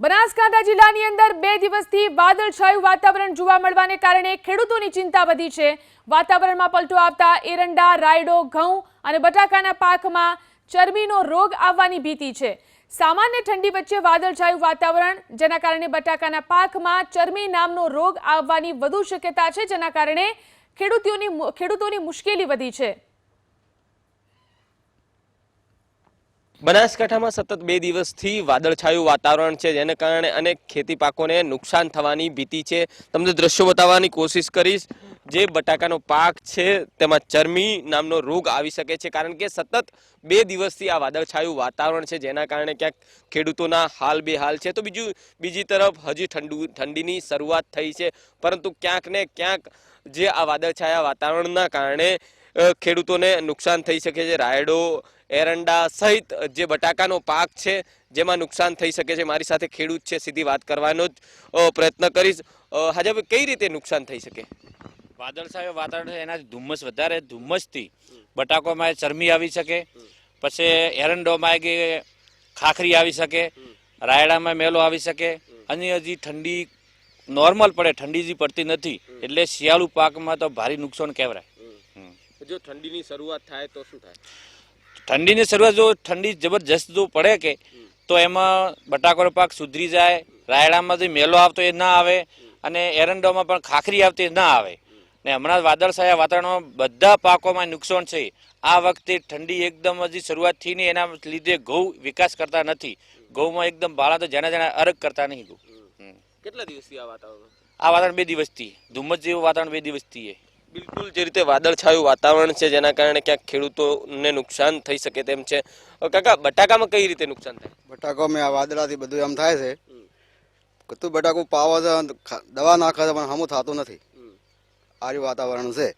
બનાસકાંઠા જિલ્લાની અંદર 2 દિવસથી વાદળછાયું વાતાવરણ જોવા મળવાને કારણે ખેડૂતોની ચિંતા વધી છે। વાતાવરણમાં પલટો આવતા એરંડા, રાયડો, ઘઉં અને બટાકાના પાકમાં ચરબીનો રોગ આવવાની ભીતિ છે। સામાન્ય ઠંડી વચ્ચે વાદળછાયું વાતાવરણ જેના કારણે બટાકાના પાકમાં ચરબી નામનો રોગ આવવાની વધુ શક્યતા છે, જેના કારણે ખેડૂતોની મુશ્કેલી વધી છે। બનાસકાંઠામાં સતત 2 દિવસથી વાદળછાયું વાતાવરણ છે, જેને કારણે અનેક ખેતી પાકોને નુકસાન થવાની ભીતિ છે। તમને દ્રશ્યો બતાવવાની કોશિશ કરીશ। જે બટાકાનો પાક છે તેમાં ચરમી નામનો રોગ આવી શકે છે, કારણ કે સતત 2 દિવસથી આ વાદળછાયું વાતાવરણ છે, જેના કારણે ક્યાંક ખેડૂતોના હાલ બેહાલ છે। તો બીજી તરફ હજી ઠંડીની શરૂઆત થઈ છે, પરંતુ ક્યાંક ને ક્યાંક જે આ વાદળછાયા વાતાવરણના કારણે ખેડૂતોને નુકસાન થઈ શકે છે। રાયડો, એરંડા સહિત જે બટાકાનો પાક છે જેમાં નુકસાન થઈ શકે છે। મારી સાથે ખેડૂત છે, સીધી વાત કરવાનો જ પ્રયત્ન કરીશ। હાજી હવે કઈ રીતે નુકસાન થઈ શકે? વાદળછાયું વાતાવરણ છે, એનાથી ધુમ્મસ વધારે, ધુમ્મસથી બટાકોમાં ચરમી આવી શકે, પછી એરંડોમાં કે ખાખરી આવી શકે, રાયડામાં મેલો આવી શકે, અને હજી ઠંડી નોર્મલ પડે, ઠંડી હજી પડતી નથી, એટલે શિયાળુ પાકમાં તો ભારે નુકસાન કહેવાય। જો ઠંડીની શરૂઆત થાય તો શું થાય? ઠંડીની શરૂઆત જો ઠંડી જબરજસ્ત જો પડે કે તો એમાં બટાકાનો પાક સુધરી જાય, રાયડામાંથી મેલો આવતો એ ના આવે, અને એરંડોમાં પણ ખાખરી આવતી ના આવે। ને હમણાં વાદળછાયા વાતાવરણમાં બધા પાકોમાં નુકસાન છે। આ વખતે ઠંડી એકદમ હજી શરૂઆત થઈ નહીં, એના લીધે ઘઉં વિકાસ કરતા નથી। ઘઉંમાં એકદમ ભાડા તો જેના અરગ કરતા નહીં ઘઉં। કેટલા દિવસથી આ વાતાવરણ? આ વાતાવરણ 2 દિવસથી, ધુમ્મસ જેવું વાતાવરણ 2 દિવસથી છે। બિલકુલ જે રીતે વાદળછાયું વાતાવરણ છે, જેના કારણે ક્યાંક ખેડૂતોને નુકસાન થઈ શકે તેમ છે। કાકા, બટાકામાં કઈ રીતે નુકસાન થાય? બટાકામાં આ વાદળાથી બધું એમ થાય છે કે તું બટાકું પાવો છે, દવા નાખે છે, પણ હમું થતું નથી। આ વાતાવરણ છે।